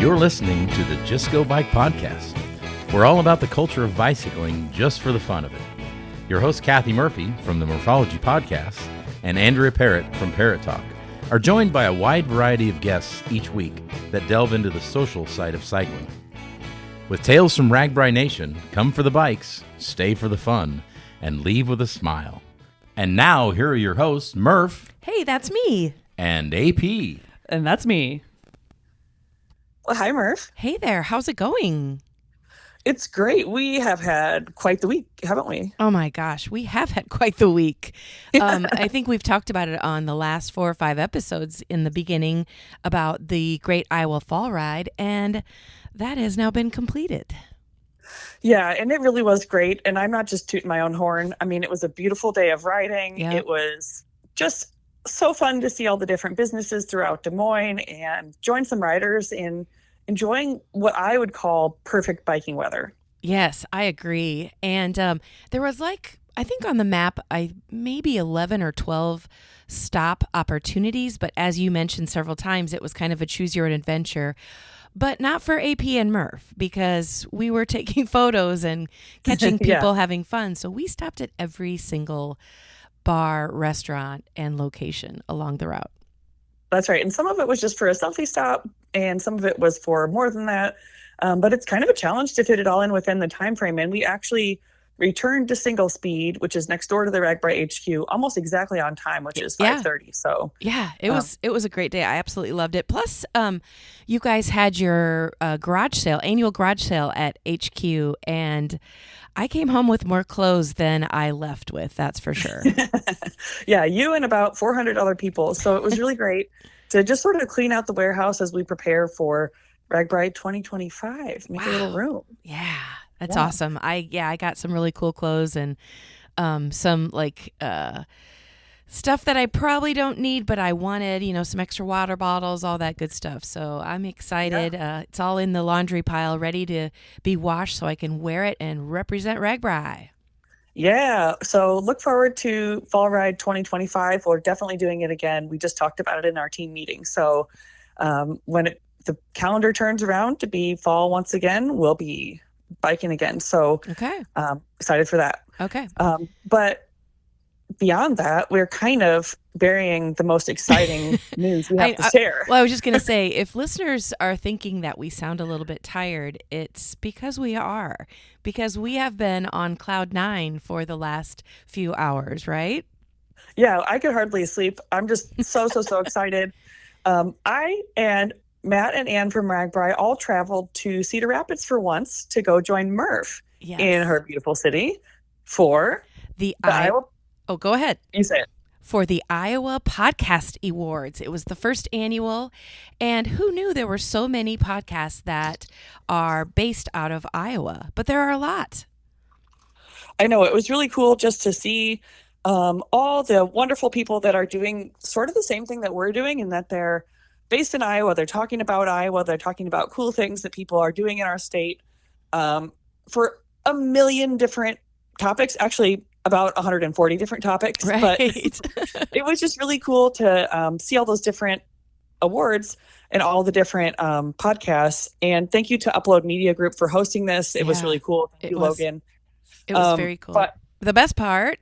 You're listening to the Just Go Bike podcast. We're all about the culture of bicycling just for the fun of it. Your host, Kathy Murphy from the Morphology podcast and Andrea Parrott from Parrott Talk are joined by a wide variety of guests each week that delve into the social side of cycling. With tales from RAGBRAI Nation, come for the bikes, stay for the fun, and leave with a smile. And now, here are your hosts, Murph. Hey, that's me. And AP. And that's me. Well, hi, Murph. Hey there. How's it going? It's great. We have had quite the week, haven't we? Oh my gosh, we have had quite the week. I think we've talked about it on the last 4 or 5 episodes in the beginning about the Great Iowa Fall Ride, and that has now been completed. Yeah, and it really was great. And I'm not just tooting my own horn. I mean, it was a beautiful day of riding. Yeah. It was just so fun to see all the different businesses throughout Des Moines and join some riders in enjoying what I would call perfect biking weather. Yes, I agree. And there was I think on the map, maybe 11 or 12 stop opportunities. But as you mentioned several times, it was kind of a choose your own adventure. But not for AP and Murph, because we were taking photos and catching people having fun. So we stopped at every single bar, restaurant, and location along the route. That's right. And some of it was just for a selfie stop, and some of it was for more than that. But it's kind of a challenge to fit it all in within the time frame. And we actually returned to single speed, which is next door to the RAGBRAI HQ, almost exactly on time, which is 5:30. So yeah, it was a great day. I absolutely loved it. Plus, you guys had your annual garage sale at HQ, and I came home with more clothes than I left with. That's for sure. Yeah, you and about 400 other people. So it was really great to just sort of clean out the warehouse as we prepare for RAGBRAI 2025. Make a little room. Yeah. That's awesome. I got some really cool clothes and some stuff that I probably don't need, but I wanted, some extra water bottles, all that good stuff. So I'm excited. Yeah. It's all in the laundry pile, ready to be washed so I can wear it and represent RAGBRAI. Yeah. So look forward to Fall Ride 2025. We're definitely doing it again. We just talked about it in our team meeting. So when the calendar turns around to be fall once again, we'll be biking again. So excited for that. Okay. But beyond that, we're kind of burying the most exciting news we have to share. Well, I was just going to say, if listeners are thinking that we sound a little bit tired, it's because we are. Because we have been on cloud 9 for the last few hours, right? Yeah, I could hardly sleep. I'm just so excited. I and Matt and Ann from RAGBRAI all traveled to Cedar Rapids for once to go join Murph in her beautiful city for the Iowa. Oh, go ahead. You say it. For the Iowa Podcast Awards. It was the first annual, and who knew there were so many podcasts that are based out of Iowa? But there are a lot. I know. It was really cool just to see all the wonderful people that are doing sort of the same thing that we're doing, and that they're based in Iowa. They're talking about Iowa. They're talking about cool things that people are doing in our state for a million different topics, actually about 140 different topics. Right. But it was just really cool to see all those different awards and all the different podcasts. And thank you to Upload Media Group for hosting this. It was really cool. Thank you, Logan. It was very cool. But the best part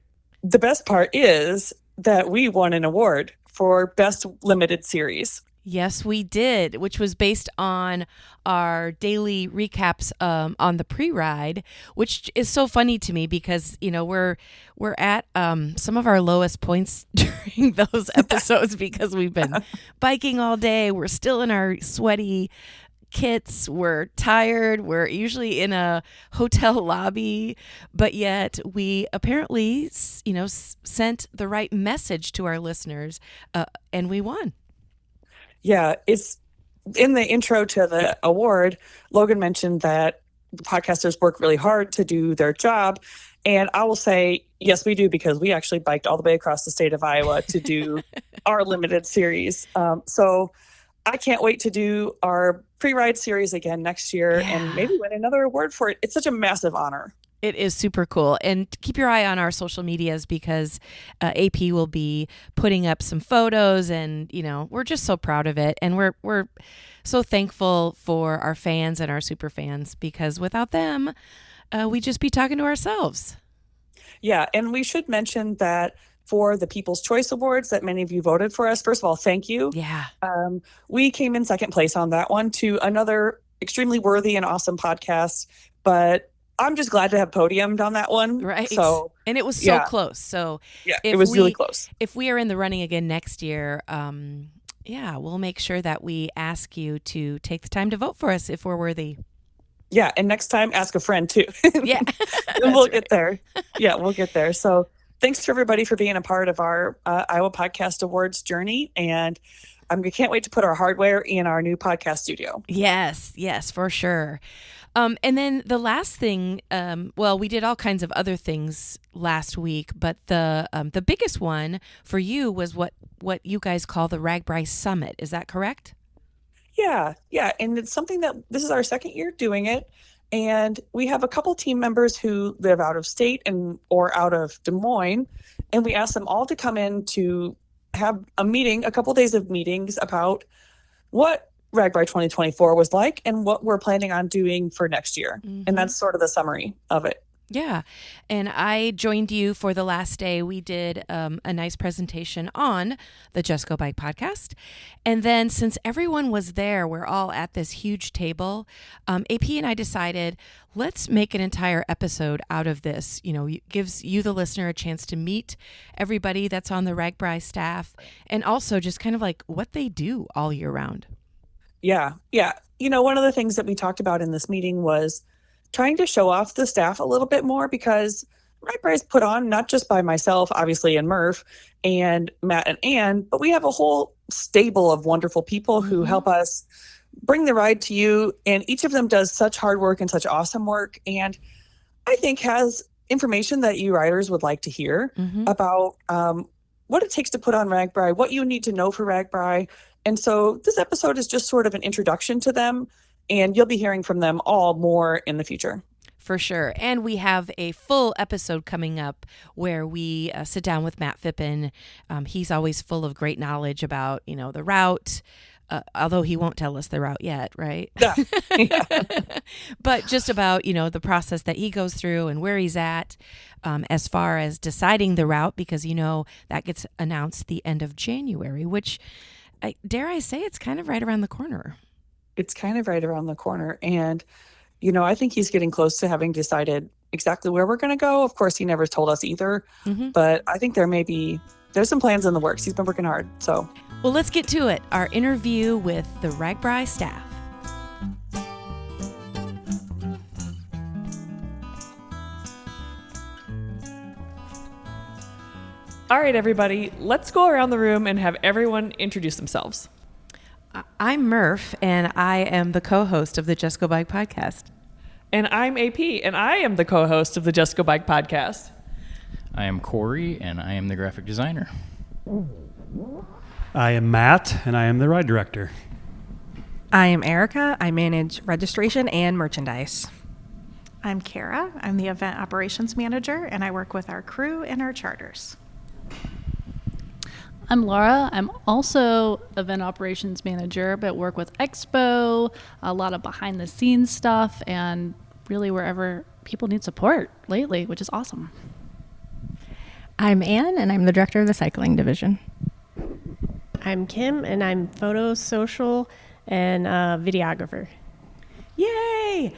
is that we won an award for Best Limited Series. Yes, we did, which was based on our daily recaps on the pre-ride, which is so funny to me because, we're at some of our lowest points during those episodes because we've been biking all day. We're still in our sweaty kits. We're tired. We're usually in a hotel lobby, but yet we apparently, sent the right message to our listeners and we won. Yeah, it's in the intro to the award. Logan mentioned that podcasters work really hard to do their job. And I will say, yes, we do, because we actually biked all the way across the state of Iowa to do our limited series. So I can't wait to do our pre-ride series again next year and maybe win another award for it. It's such a massive honor. It is super cool. And keep your eye on our social medias because AP will be putting up some photos and, we're just so proud of it. And we're so thankful for our fans and our super fans because without them, we'd just be talking to ourselves. Yeah. And we should mention that for the People's Choice Awards that many of you voted for us, first of all, thank you. Yeah. We came in second place on that one to another extremely worthy and awesome podcast. But I'm just glad to have podiumed on that one. Right. So, and it was so close. So yeah, it was really close. If we are in the running again next year, we'll make sure that we ask you to take the time to vote for us if we're worthy. Yeah. And next time, ask a friend too. Yeah. And we'll get there. Yeah, we'll get there. So thanks to everybody for being a part of our Iowa Podcast Awards journey. And we can't wait to put our hardware in our new podcast studio. Yes, for sure. And then the last thing, we did all kinds of other things last week, but the biggest one for you was what you guys call the RAGBRAI Summit. Is that correct? Yeah. And it's something that this is our second year doing it. And we have a couple team members who live out of state or out of Des Moines. And we asked them all to come in to have a couple days of meetings about what RAGBRAI 2024 was like and what we're planning on doing for next year. Mm-hmm. And that's sort of the summary of it. Yeah. And I joined you for the last day. We did a nice presentation on the Just Go Bike podcast. And then since everyone was there, we're all at this huge table. AP and I decided, let's make an entire episode out of this. Gives you, the listener, a chance to meet everybody that's on the RAGBRAI staff and also just kind of like what they do all year round. Yeah. One of the things that we talked about in this meeting was trying to show off the staff a little bit more because RAGBRAI is put on not just by myself, obviously, and Murph and Matt and Ann, but we have a whole stable of wonderful people who help us bring the ride to you. And each of them does such hard work and such awesome work. And I think has information that you riders would like to hear about what it takes to put on RAGBRAI, what you need to know for RAGBRAI. And so this episode is just sort of an introduction to them, and you'll be hearing from them all more in the future. For sure. And we have a full episode coming up where we sit down with Matt Phippen. He's always full of great knowledge about, the route, although he won't tell us the route yet, right? Yeah. But just about, the process that he goes through and where he's at as far as deciding the route, because, that gets announced the end of January, which, dare I say, it's kind of right around the corner. It's kind of right around the corner. And, I think he's getting close to having decided exactly where we're going to go. Of course, he never told us either, but I think there's some plans in the works. He's been working hard. So, well, let's get to it. Our interview with the RAGBRAI staff. All right, everybody, let's go around the room and have everyone introduce themselves. I'm Murph, and I am the co-host of the Just Go Bike podcast. And I'm AP, and I am the co-host of the Just Go Bike podcast. I am Cory, and I am the graphic designer. I am Matt, and I am the ride director. I am Erica. I manage registration and merchandise. I'm Kara. I'm the event operations manager, and I work with our crew and our charters. I'm Laura. I'm also event operations manager, but work with Expo, a lot of behind the scenes stuff, and really wherever people need support lately, which is awesome. I'm Ann, and I'm the director of the cycling division. I'm Kim, and I'm photo, social, and videographer. Yay!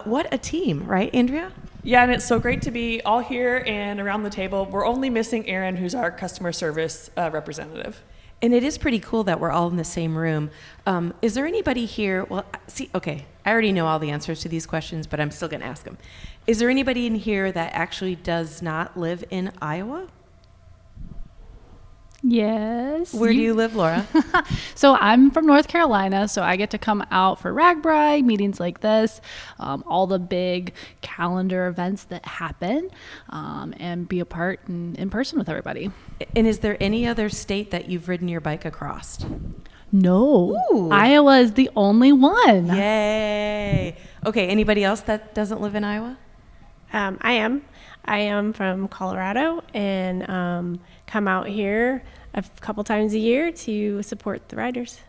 What a team, right, Andrea? Yeah, and it's so great to be all here and around the table. We're only missing Erin, who's our customer service representative. And it is pretty cool that we're all in the same room. Is there anybody here? Well, I already know all the answers to these questions, but I'm still going to ask them. Is there anybody in here that actually does not live in Iowa? Yes. Where do you live, Laura? So I'm from North Carolina, so I get to come out for RAGBRAI, meetings like this, all the big calendar events that happen, and be a part in person with everybody. And is there any other state that you've ridden your bike across? No. Ooh. Iowa is the only one. Yay. Okay, anybody else that doesn't live in Iowa? I am from Colorado and come out here a couple times a year to support the riders.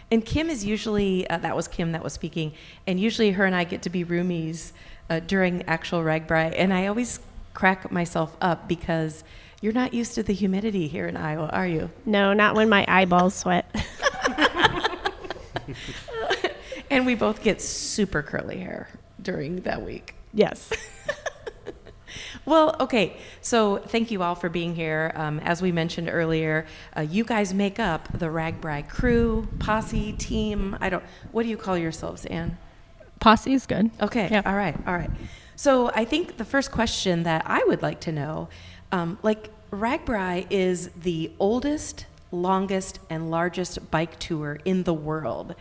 And Kim is usually, that was Kim that was speaking, and usually her and I get to be roomies during actual RAGBRAI, and I always crack myself up because you're not used to the humidity here in Iowa, are you? No, not when my eyeballs sweat. And we both get super curly hair during that week. Yes. Well, okay, so thank you all for being here. As we mentioned earlier, you guys make up the RAGBRAI crew, posse, team. What do you call yourselves, Anne? Posse is good. Okay, Yeah. all right. So I think the first question that I would like to know, RAGBRAI is the oldest, longest, and largest bike tour in the world.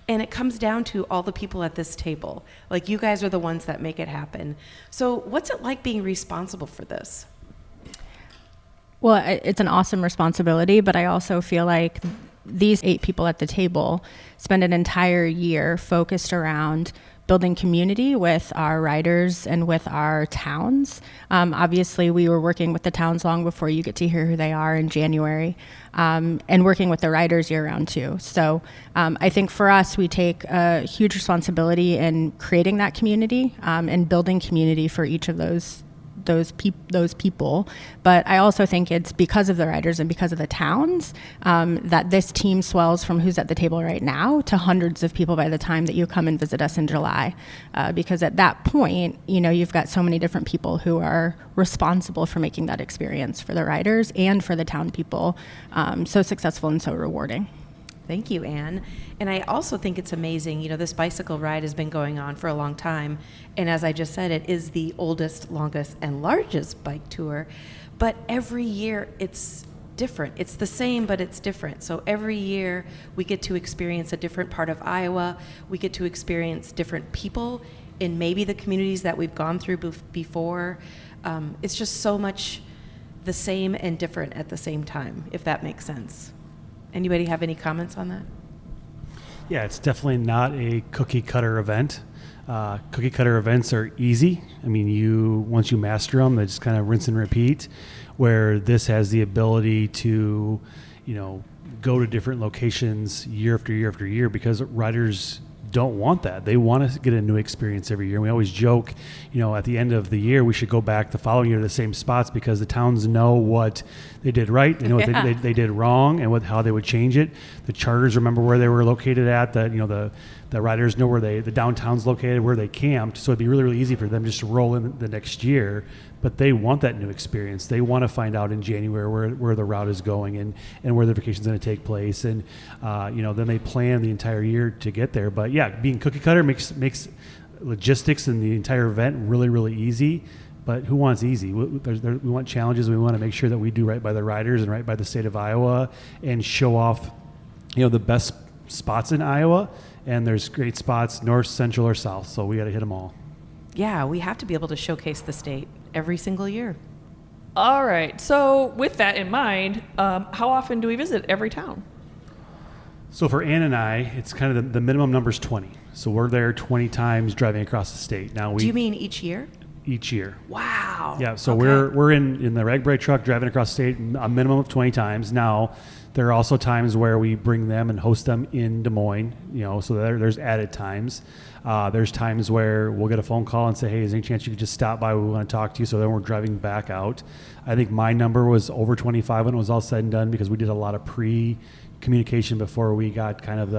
And it comes down to all the people at this table. Like, you guys are the ones that make it happen. So what's it like being responsible for this? Well, it's an awesome responsibility, but I also feel like these 8 people at the table spend an entire year focused around building community with our riders and with our towns. Obviously, we were working with the towns long before you get to hear who they are in January, and working with the riders year-round too. So I think for us, we take a huge responsibility in creating that community and building community for each of those people. But I also think it's because of the riders and because of the towns that this team swells from who's at the table right now to hundreds of people by the time that you come and visit us in July. Because at that point, you've got so many different people who are responsible for making that experience for the riders and for the town people so successful and so rewarding. Thank you, Anne. And I also think it's amazing, this bicycle ride has been going on for a long time. And as I just said, it is the oldest, longest, and largest bike tour. But every year it's different. It's the same, but it's different. So every year we get to experience a different part of Iowa. We get to experience different people in maybe the communities that we've gone through before. It's just so much the same and different at the same time, if that makes sense. Anybody have any comments on that? Yeah, it's definitely not a cookie cutter event. Cookie cutter events are easy. I mean, once you master them, they just kind of rinse and repeat. Where this has the ability to, go to different locations year after year after year, because riders don't want that. They want to get a new experience every year. And we always joke, at the end of the year, we should go back the following year to the same spots, because the towns know what they did right, they know what they did wrong, and how they would change it. The charters remember where they were located at. The riders know where the downtown's located, where they camped. So it'd be really, really easy for them just to roll in the next year. But they want that new experience. They want to find out in January where the route is going and where the vacation's going to take place. And, then they plan the entire year to get there. But yeah, being cookie cutter makes logistics and the entire event really, really easy. But who wants easy? We want challenges. We want to make sure that we do right by the riders and right by the state of Iowa and show off, the best spots in Iowa. And there's great spots, north, central, or south. So we got to hit them all. Yeah, we have to be able to showcase the state every single year. All right. So with that in mind, how often do we visit every town? So for Ann and I, it's kind of the minimum number is 20. So we're there 20 times driving across the state. Now Do you mean each year? Each year. Wow. Yeah. So okay. we're in the RAGBRAI truck driving across the state a minimum of 20 times. Now, there are also times where we bring them and host them in Des Moines, so there's added times. There's times where we'll get a phone call and say, hey, is there any chance you could just stop by? We want to talk to you. So then we're driving back out. I think my number was over 25 when it was all said and done, because we did a lot of pre-communication before we got kind of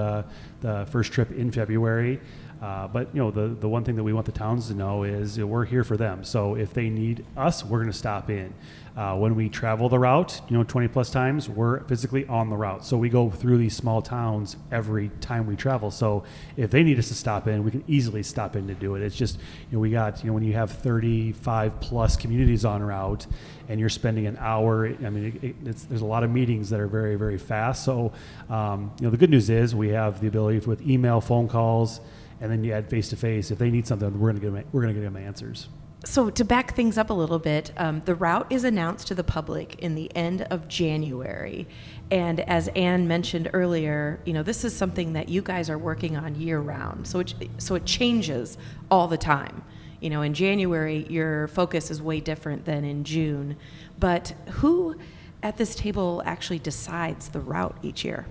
the first trip in February. But the one thing that we want the towns to know is we're here for them. So if they need us, we're going to stop in. When we travel the route, 20 plus times, we're physically on the route. So we go through these small towns every time we travel. So if they need us to stop in, we can easily stop in to do it. It's just, we got, when you have 35 plus communities on route and you're spending an hour, I mean, there's a lot of meetings that are very, very fast. So, the good news is we have the ability with email, phone calls, and then you add face-to-face. If they need something, we're going to give them answers. So to back things up a little bit, the route is announced to the public in the end of January. And as Anne mentioned earlier, this is something that you guys are working on year-round. So it changes all the time. in January, your focus is way different than in June. But who at this table actually decides the route each year?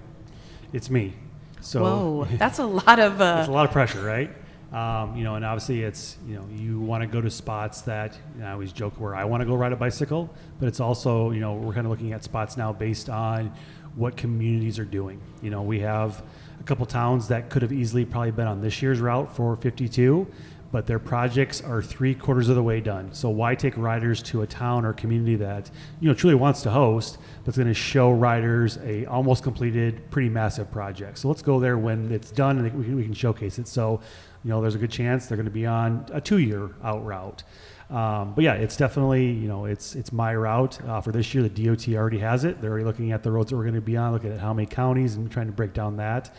It's me. So whoa, that's a lot of it's a lot of pressure, right? And obviously it's, you want to go to spots that, I always joke where I want to go ride a bicycle, but it's also, we're kind of looking at spots now based on what communities are doing. We have a couple towns that could have easily probably been on this year's route for 52, but their projects are 3/4 of the way done. So why take riders to a town or community that, truly wants to host, but it's going to show riders a almost completed, pretty massive project. So let's go there when it's done and we can showcase it. So, there's a good chance they're going to be on a 2-year out route. But yeah, it's definitely, it's my route for this year. The DOT already has it. They're already looking at the roads that we're going to be on, looking at how many counties and trying to break down that.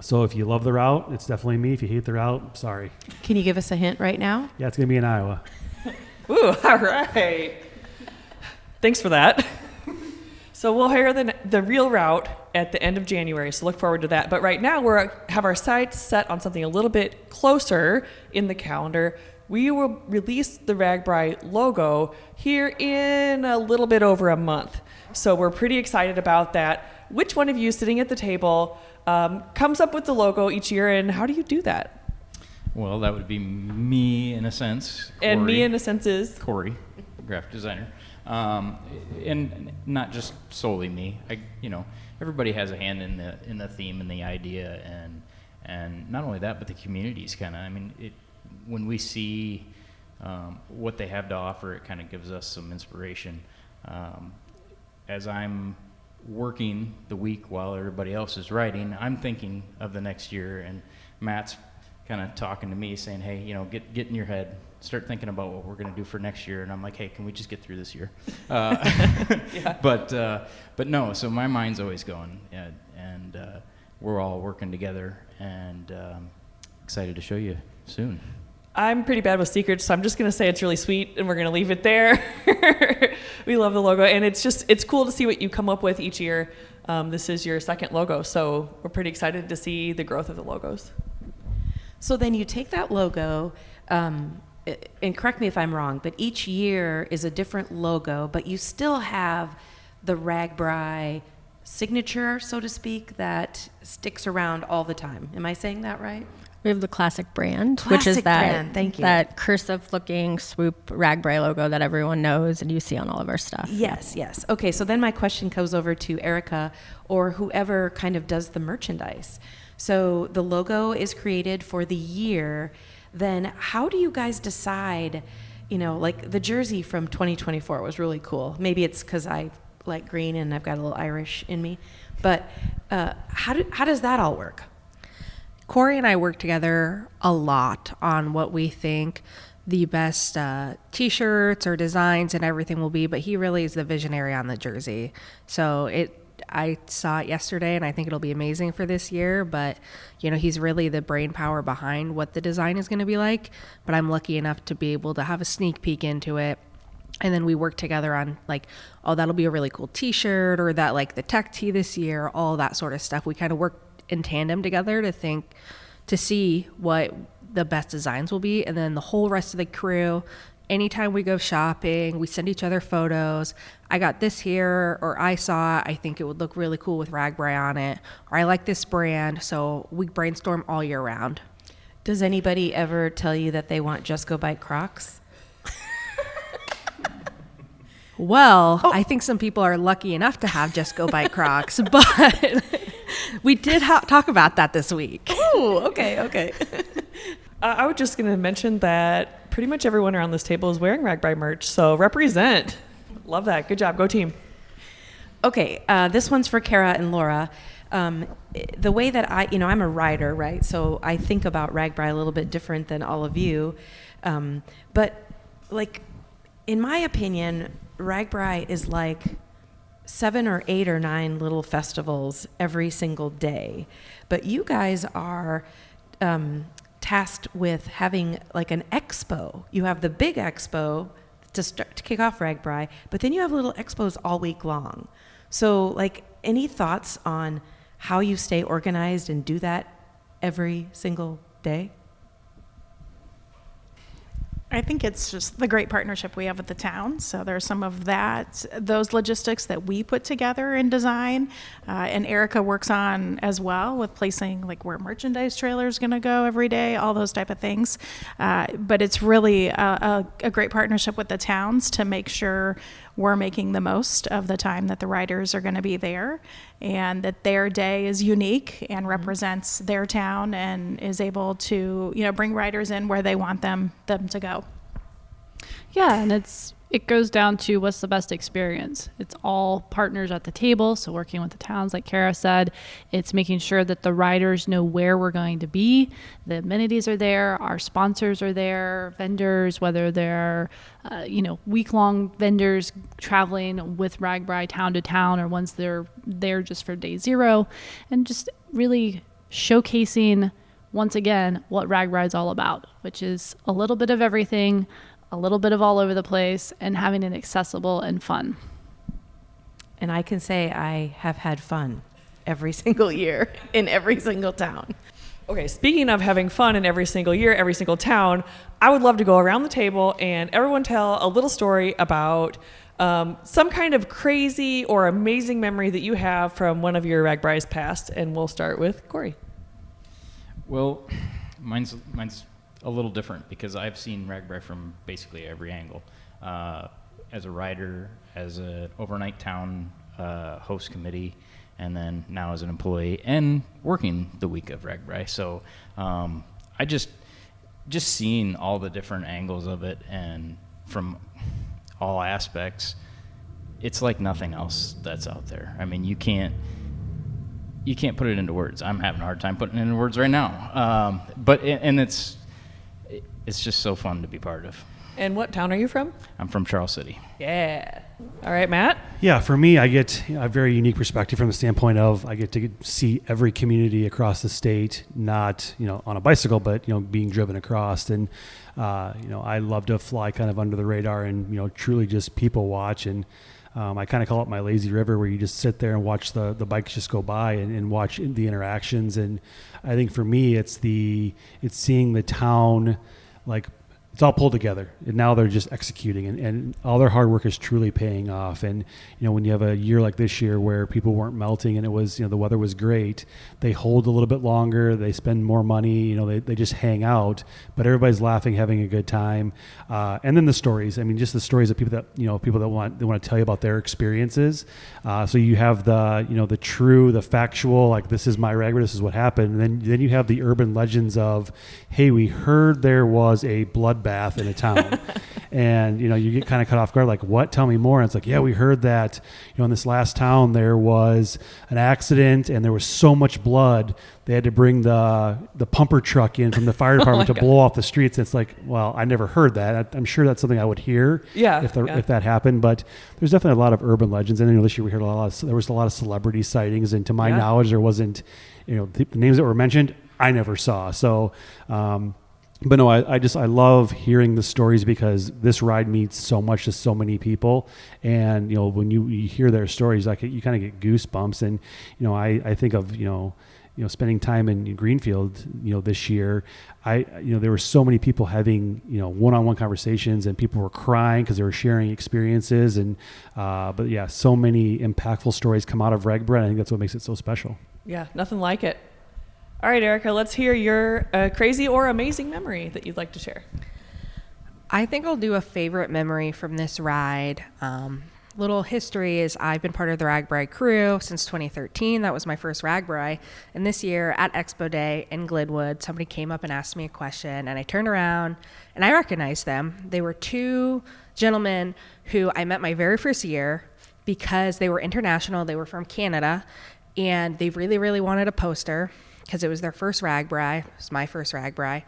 So if you love the route, it's definitely me. If you hate the route, sorry. Can you give us a hint right now? Yeah, it's going to be in Iowa. Ooh, all right. Thanks for that. So we'll hire the real route at the end of January, so look forward to that. But right now we have our sights set on something a little bit closer in the calendar. We will release the RAGBRAI logo here in a little bit over a month. So we're pretty excited about that. Which one of you sitting at the table comes up with the logo each year, and how do you do that? Well, that would be me in a sense. Cory, and me in a sense is? Cory, graphic designer. And not just solely me. Everybody has a hand in the theme and the idea, and not only that, but the communities kind of. When we see what they have to offer, it kind of gives us some inspiration. As I'm working the week while everybody else is writing, I'm thinking of the next year, and Matt's kind of talking to me saying, hey, get in your head, start thinking about what we're going to do for next year. And I'm like, hey, can we just get through this year? Yeah. But no, so my mind's always going, and we're all working together, and excited to show you soon. I'm pretty bad with secrets, so I'm just going to say it's really sweet, and we're going to leave it there. We love the logo, and it's cool to see what you come up with each year. This is your second logo, so we're pretty excited to see the growth of the logos. So then you take that logo, and correct me if I'm wrong, but each year is a different logo, but you still have the RAGBRAI signature, so to speak, that sticks around all the time. Am I saying that right? We have the classic brand, which is brand. Thank you. that cursive-looking swoop RAGBRAI logo that everyone knows and you see on all of our stuff. Yes. Okay, so then my question goes over to Erica or whoever kind of does the merchandise. So the logo is created for the year. Then how do you guys decide, like the jersey from 2024 was really cool. Maybe it's because I like green and I've got a little Irish in me. But how does that all work? Cory and I work together a lot on what we think the best t-shirts or designs and everything will be, but he really is the visionary on the jersey. So I saw it yesterday and I think it'll be amazing for this year, but he's really the brain power behind what the design is going to be like. But I'm lucky enough to be able to have a sneak peek into it. And then we work together on that'll be a really cool t-shirt, or that the tech tee this year, all that sort of stuff. We kind of work in tandem together to see what the best designs will be. And then the whole rest of the crew, anytime we go shopping, we send each other photos. I got this here, or I think it would look really cool with RAGBRAI on it, or I like this brand. So we brainstorm all year round. Does anybody ever tell you that they want Just Go Bike Crocs? Well, I think some people are lucky enough to have Just Go Bike Crocs, but we did talk about that this week. Oh, okay. I was just going to mention that pretty much everyone around this table is wearing RAGBRAI merch, so represent. Love that. Good job. Go team. Okay, this one's for Kara and Laura. The way that I'm a rider, right? So I think about RAGBRAI a little bit different than all of you. But in my opinion, RAGBRAI is like 7 or 8 or 9 little festivals every single day. But you guys are tasked with having an expo. You have the big expo to kick off RAGBRAI, but then you have little expos all week long. So any thoughts on how you stay organized and do that every single day? I think it's just the great partnership we have with the town. So there's some of those logistics that we put together in design, and Erica works on as well with placing like where merchandise trailers going to go every day, all those type of things. But it's really a great partnership with the towns to make sure we're making the most of the time that the riders are going to be there, and that their day is unique and represents their town and is able to, bring riders in where they want them to go. Yeah, and it goes down to what's the best experience. It's all partners at the table, so working with the towns, like Kara said. It's making sure that the riders know where we're going to be. The amenities are there, our sponsors are there, vendors, whether they're week-long vendors traveling with RAGBRAI town to town, or ones they're there just for day zero, and just really showcasing, once again, what RAGBRAI is all about, which is a little bit of everything, a little bit of all over the place, and having it accessible and fun. And I can say I have had fun every single year in every single town. Okay, speaking of having fun in every single year, every single town, I would love to go around the table and everyone tell a little story about some kind of crazy or amazing memory that you have from one of your RAGBRAI's past. And we'll start with Cory. Well, mine's a little different because I've seen RAGBRAI from basically every angle. As a rider, as an overnight town host committee, and then now as an employee and working the week of RAGBRAI. So I just seeing all the different angles of it and from all aspects, it's like nothing else that's out there. I mean, you can't put it into words. I'm having a hard time putting it into words right now. But it's just so fun to be part of. And what town are you from? I'm from Charles City. Yeah. All right, Matt? Yeah, for me, I get a very unique perspective from the standpoint of I get to see every community across the state, not, on a bicycle, but, being driven across. And, I love to fly kind of under the radar and, truly just people watch. And I kind of call it my lazy river, where you just sit there and watch the bikes just go by and watch the interactions. And I think for me, it's seeing the town, like, it's all pulled together, and now they're just executing, and all their hard work is truly paying off. And when you have a year like this year where people weren't melting and it was the weather was great, they hold a little bit longer, they spend more money, they just hang out, but everybody's laughing, having a good time. And then the stories, just the stories of people that want to tell you about their experiences. So you have the true, the factual, like, this is my RAGBRAI, this is what happened. And then you have the urban legends of, hey, we heard there was a bloodbath in a town. And you get kind of cut off guard, like, what? Tell me more. And it's like, yeah, we heard that in this last town there was an accident and there was so much blood they had to bring the pumper truck in from the fire department to blow off the streets. It's like, well, I never heard that. I'm sure that's something I would hear if that happened. But there's definitely a lot of urban legends. And then this year we heard there was a lot of celebrity sightings, and to my knowledge, there wasn't, the names that were mentioned I never saw. So but no, I love hearing the stories, because this ride means so much to so many people. And, when you hear their stories, like, you kind of get goosebumps. And, I think of, spending time in Greenfield, this year, there were so many people having, one-on-one conversations, and people were crying because they were sharing experiences. And, but yeah, so many impactful stories come out of RAGBRAI. I think that's what makes it so special. Yeah, nothing like it. All right, Erica, let's hear your crazy or amazing memory that you'd like to share. I think I'll do a favorite memory from this ride. Little history is I've been part of the RAGBRAI crew since 2013. That was my first RAGBRAI. And this year at Expo Day in Glenwood, somebody came up and asked me a question, and I turned around and I recognized them. They were two gentlemen who I met my very first year because they were international. They were from Canada, and they really, really wanted a poster because it was their first RAGBRAI. It was my first RAGBRAI.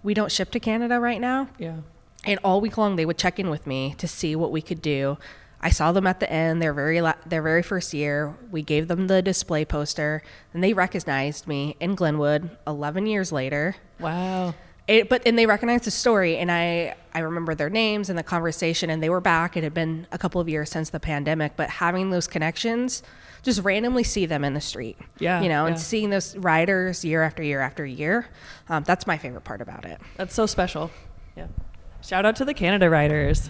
We don't ship to Canada right now. Yeah. And all week long, they would check in with me to see what we could do. I saw them at the end, their very first year. We gave them the display poster, and they recognized me in Glenwood 11 years later. Wow. And they recognized the story, and I remember their names and the conversation, and they were back. It had been a couple of years since the pandemic, but having those connections, just randomly see them in the street. Yeah. And seeing those riders year after year after year, that's my favorite part about it. That's so special. Yeah. Shout out to the Canada riders.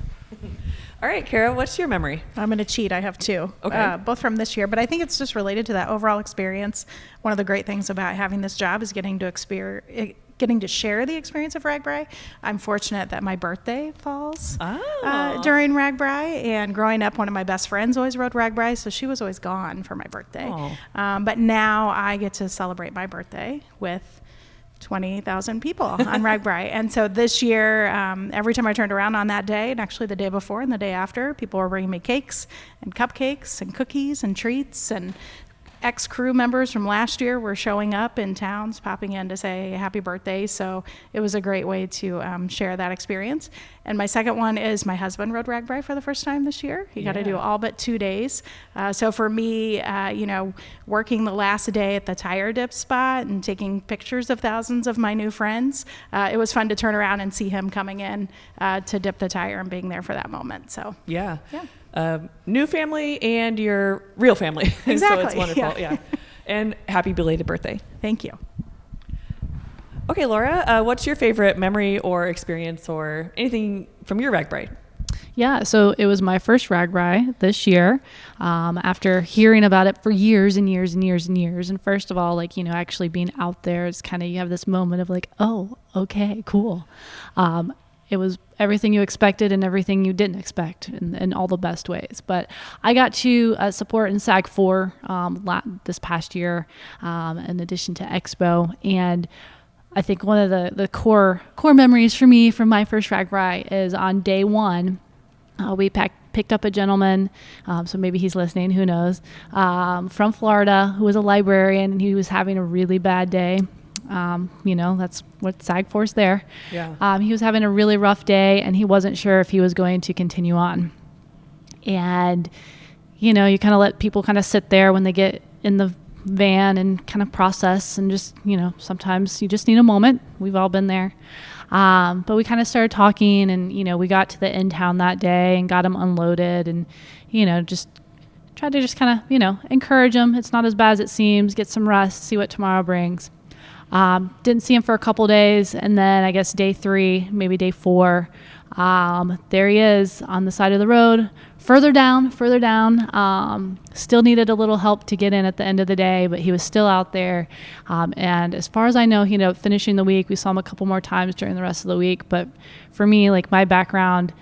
All right, Kara, what's your memory? I'm going to cheat. I have two, Okay. both from this year, but I think it's just related to that overall experience. One of the great things about having this job is getting to share the experience of RAGBRAI. I'm fortunate that my birthday falls during RAGBRAI, and growing up, one of my best friends always rode RAGBRAI, so she was always gone for my birthday. But now I get to celebrate my birthday with 20,000 people on RAGBRAI. And so this year, every time I turned around on that day, and actually the day before and the day after, people were bringing me cakes and cupcakes and cookies and treats, and ex-crew members from last year were showing up in towns, popping in to say happy birthday. So it was a great way to share that experience. And my second one is my husband rode RAGBRAI for the first time this year. He got to do all but 2 days. So for me, working the last day at the tire dip spot and taking pictures of thousands of my new friends, it was fun to turn around and see him coming in to dip the tire and being there for that moment. So Yeah. New family and your real family. Exactly. So it's wonderful. Yeah. And happy belated birthday. Thank you. Okay, Laura, what's your favorite memory or experience or anything from your RAGBRAI? Yeah, so it was my first RAGBRAI this year, after hearing about it for years and years and years and years. And first of all, actually being out there, it's kind of, you have this moment of oh, okay, cool. It was everything you expected and everything you didn't expect in all the best ways. But I got to support in SAG 4 this past year, in addition to Expo. And I think one of the core memories for me from my first RAGBRAI is on day one. We picked up a gentleman, so maybe he's listening, who knows, from Florida, who was a librarian, and he was having a really bad day. That's what SAG Force there. Yeah. He was having a really rough day, and he wasn't sure if he was going to continue on. And, you kind of let people kind of sit there when they get in the van and kind of process, and just, sometimes you just need a moment. We've all been there. But we kind of started talking, and, we got to the in town that day and got him unloaded, and, just tried to just kind of, encourage him. It's not as bad as it seems. Get some rest, see what tomorrow brings. Didn't see him for a couple days, and then I guess day 3, maybe day 4, there he is on the side of the road, further down, still needed a little help to get in at the end of the day, but he was still out there. And as far as I know, he ended up finishing the week. We saw him a couple more times during the rest of the week, but for me, my background,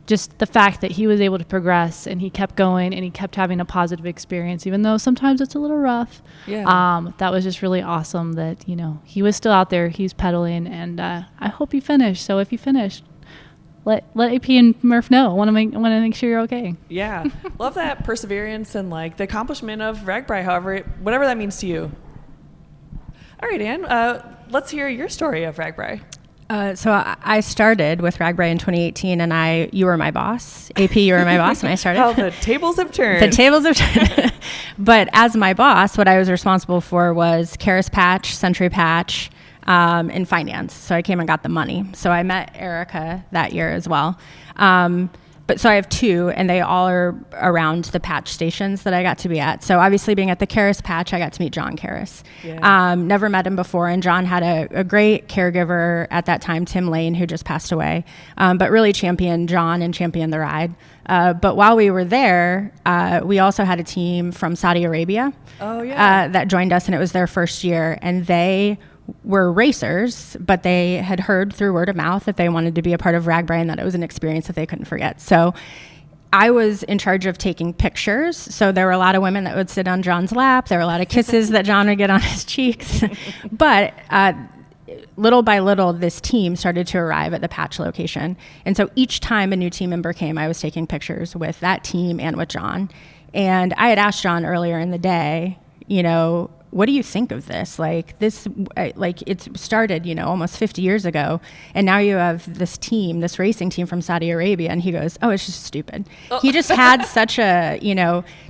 just the fact that he was able to progress and he kept going and he kept having a positive experience, even though sometimes it's a little rough. Yeah. That was just really awesome that, he was still out there, he's pedaling, and I hope you finished. So if you finished, let AP and Murph know. I want to make sure you're okay. Yeah. Love that perseverance and the accomplishment of RAGBRAI, whatever that means to you. All right, Ann, let's hear your story of RAGBRAI. So I started with RAGBRAI in 2018, and you were my boss. AP, you were my boss when I started. How the tables have turned. The tables have turned. But as my boss, what I was responsible for was Karis Patch, Century Patch, and finance. So I came and got the money. So I met Erica that year as well. But so I have 2, and they all are around the patch stations that I got to be at. So obviously being at the Karis patch, I got to meet John Karis. Yeah. Never met him before, and John had a great caregiver at that time, Tim Lane, who just passed away, but really championed John and championed the ride. But while we were there, we also had a team from Saudi Arabia that joined us, and it was their first year, and they were racers, but they had heard through word of mouth that they wanted to be a part of RAGBRAI and that it was an experience that they couldn't forget. So I was in charge of taking pictures. So there were a lot of women that would sit on John's lap. There were a lot of kisses that John would get on his cheeks. But little by little, this team started to arrive at the patch location. And so each time a new team member came, I was taking pictures with that team and with John. And I had asked John earlier in the day, what do you think of this? It started, almost 50 years ago, and now you have this team, this racing team from Saudi Arabia, and he goes, oh, it's just stupid. Oh. He just had such a,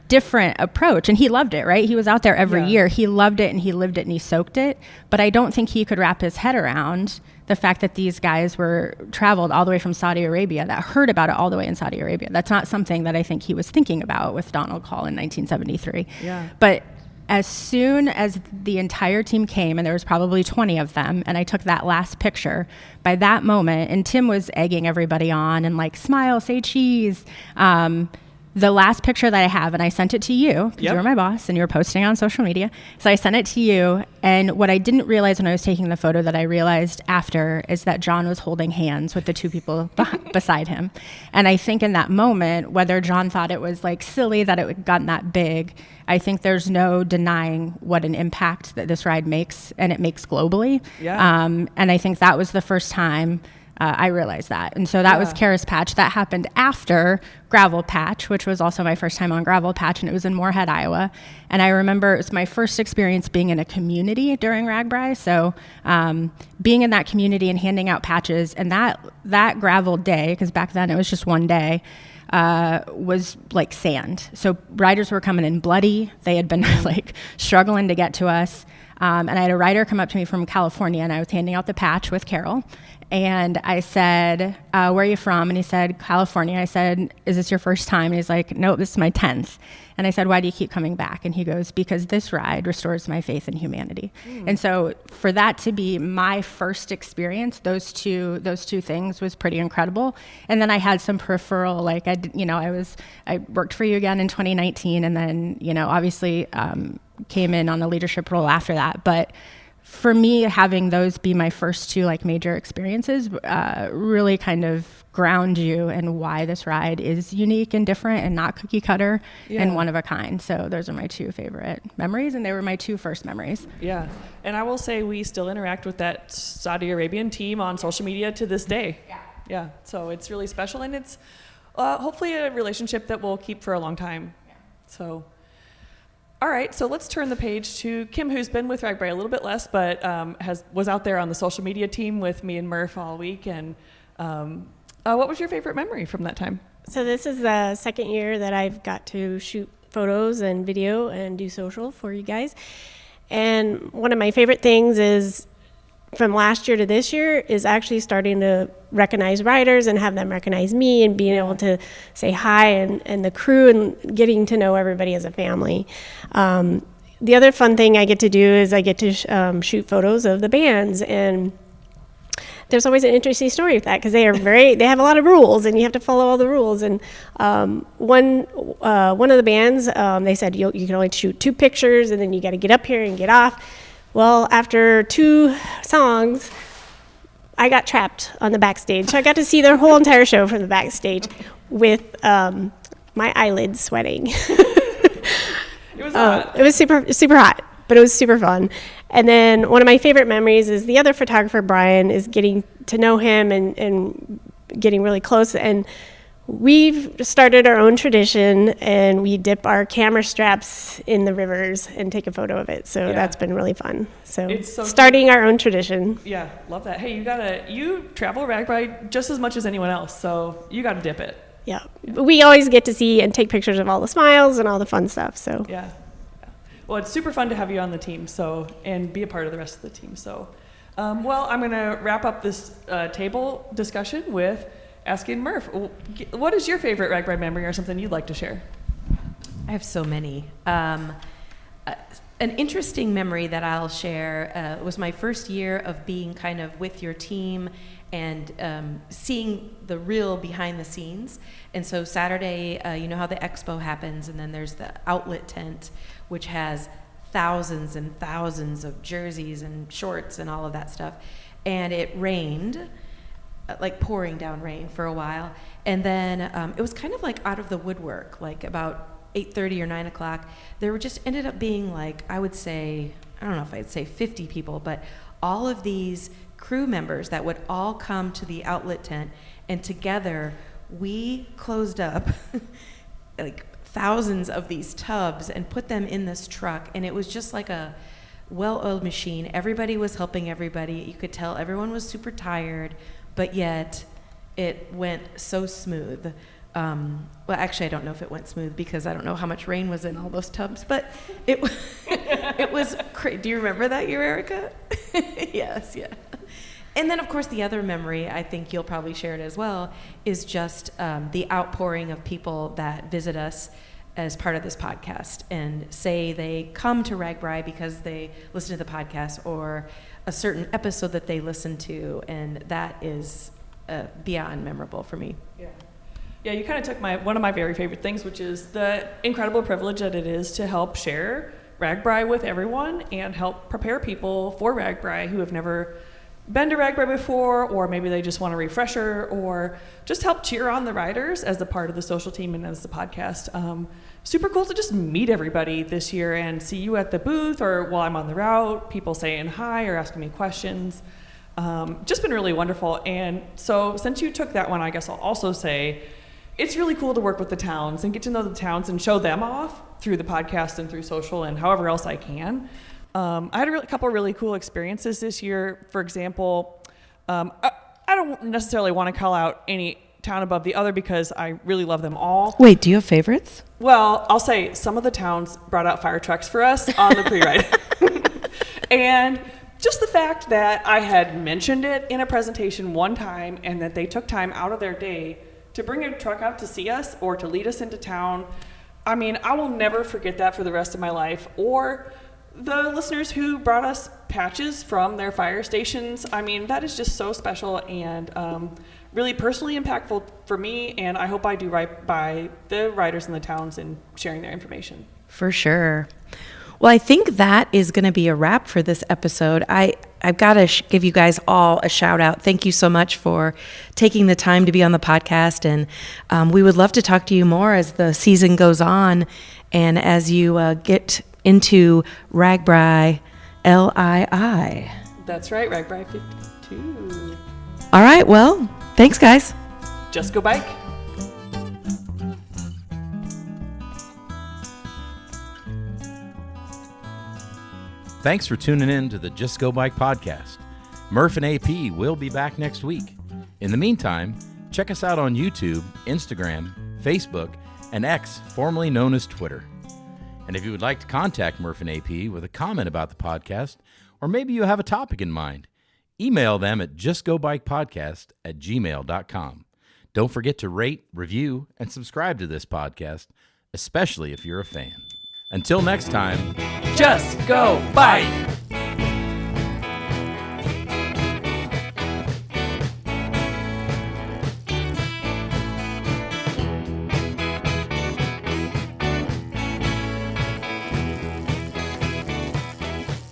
different approach, and he loved it, right? He was out there every year. He loved it, and he lived it, and he soaked it, but I don't think he could wrap his head around the fact that these guys were traveled all the way from Saudi Arabia, that heard about it all the way in Saudi Arabia. That's not something that I think he was thinking about with Donald Call in 1973. Yeah. But as soon as the entire team came, and there was probably 20 of them, and I took that last picture, by that moment, and Tim was egging everybody on and like, smile, say cheese. The last picture that I have, and I sent it to you because you were my boss and you were posting on social media. So I sent it to you. And what I didn't realize when I was taking the photo that I realized after is that John was holding hands with the two people beside him. And I think in that moment, whether John thought it was like silly that it had gotten that big, I think there's no denying what an impact that this ride makes, and it makes globally. Yeah. And I think that was the first time I realized that. And so that was Kara's Patch. That happened after Gravel Patch, which was also my first time on Gravel Patch, and it was in Moorhead, Iowa. And I remember it was my first experience being in a community during RAGBRAI. So being in that community and handing out patches, and that gravel day, because back then it was just one day, was like sand. So riders were coming in bloody. They had been like struggling to get to us. And I had a rider come up to me from California, and I was handing out the patch with Carol. And I said, where are you from? And he said, California. I said, is this your first time? And he's like, nope, this is my 10th. And I said, why do you keep coming back? And he goes, because this ride restores my faith in humanity. And so for that to be my first experience, those two things was pretty incredible. And then I had some peripheral, like I worked for you again in 2019, and then, obviously came in on the leadership role after that. But for me, having those be my first two like major experiences really kind of ground you in why this ride is unique and different and not cookie cutter and one of a kind. So those are my two favorite memories, and they were my two first memories. Yeah. And I will say we still interact with that Saudi Arabian team on social media to this day. Yeah. So it's really special, and it's hopefully a relationship that we'll keep for a long time. So all right, so let's turn the page to Kim, who's been with RAGBRAI a little bit less, but was out there on the social media team with me and Murph all week. And what was your favorite memory from that time? So this is the second year that I've got to shoot photos and video and do social for you guys. And one of my favorite things is from last year to this year is actually starting to recognize riders and have them recognize me and being able to say hi and the crew and getting to know everybody as a family. The other fun thing I get to do is I get to shoot photos of the bands, and there's always an interesting story with that because they have a lot of rules and you have to follow all the rules. And one of the bands, they said you can only shoot 2 pictures and then you got to get up here and get off. Well, after 2 songs, I got trapped on the backstage. So I got to see their whole entire show from the backstage with my eyelids sweating. It was hot. It was super, super hot, but it was super fun. And then one of my favorite memories is the other photographer, Brian, is getting to know him and getting really close. And we've started our own tradition, and we dip our camera straps in the rivers and take a photo of it. So that's been really fun. So it's starting our own tradition. Yeah, love that. Hey, you travel RAGBRAI just as much as anyone else, so you got to dip it. Yeah, we always get to see and take pictures of all the smiles and all the fun stuff. So yeah. Well, it's super fun to have you on the team, and be a part of the rest of the team. So, well, I'm going to wrap up this table discussion with asking Murph, what is your favorite RAGBRAI memory or something you'd like to share? I have so many. An interesting memory that I'll share was my first year of being kind of with your team and seeing the real behind the scenes. And so Saturday, you know how the expo happens, and then there's the outlet tent, which has thousands and thousands of jerseys and shorts and all of that stuff. And it rained, like pouring down rain for a while. And then it was kind of like out of the woodwork, like about 8:30 or 9 o'clock. There just ended up being like, I would say, I don't know if I'd say 50 people, but all of these crew members that would all come to the outlet tent, and together we closed up like thousands of these tubs and put them in this truck. And it was just like a well-oiled machine. Everybody was helping everybody. You could tell everyone was super tired, but yet it went so smooth. Well, actually, I don't know if it went smooth because I don't know how much rain was in all those tubs, but it was do you remember that year, Erica? Yes, yeah. And then, of course, the other memory, I think you'll probably share it as well, is just the outpouring of people that visit us as part of this podcast and say they come to RAGBRAI because they listen to the podcast or a certain episode that they listen to, and that is beyond memorable for me. Yeah, you kind of took one of my very favorite things, which is the incredible privilege that it is to help share RAGBRAI with everyone and help prepare people for RAGBRAI who have never been to RAGBRAI before, or maybe they just want a refresher, or just help cheer on the riders as a part of the social team and as the podcast. Super cool to just meet everybody this year and see you at the booth or while I'm on the route, people saying hi or asking me questions. Just been really wonderful. And so since you took that one, I guess I'll also say it's really cool to work with the towns and get to know the towns and show them off through the podcast and through social and however else I can. I had a couple of really cool experiences this year. For example, I don't necessarily want to call out any town above the other because I really love them all. Wait, do you have favorites? Well, I'll say some of the towns brought out fire trucks for us on the pre-ride. And just the fact that I had mentioned it in a presentation one time and that they took time out of their day to bring a truck out to see us or to lead us into town, I mean, I will never forget that for the rest of my life. Or the listeners who brought us patches from their fire stations. I mean, that is just so special and really personally impactful for me, and I hope I do right by the riders in the towns and sharing their information. For sure. Well, I think that is going to be a wrap for this episode. I've got to give you guys all a shout out. Thank you so much for taking the time to be on the podcast, and we would love to talk to you more as the season goes on and as you get into RAGBRAI LII. That's right, RAGBRAI 52. All right, well, thanks, guys. Just go bike. Thanks for tuning in to the Just Go Bike podcast. Murph and AP will be back next week. In the meantime, check us out on YouTube, Instagram, Facebook, and X, formerly known as Twitter. And if you would like to contact Murph and AP with a comment about the podcast, or maybe you have a topic in mind, email them at justgobikepodcast@gmail.com. Don't forget to rate, review, and subscribe to this podcast, especially if you're a fan. Until next time, just go bike!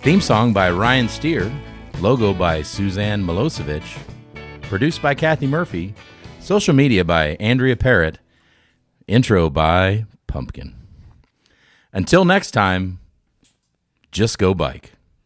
Theme song by Ryan Steer, logo by Suzanne Milosevic, produced by Kathy Murphy, social media by Andrea Parrott, intro by Pumpkin. Until next time, just go bike.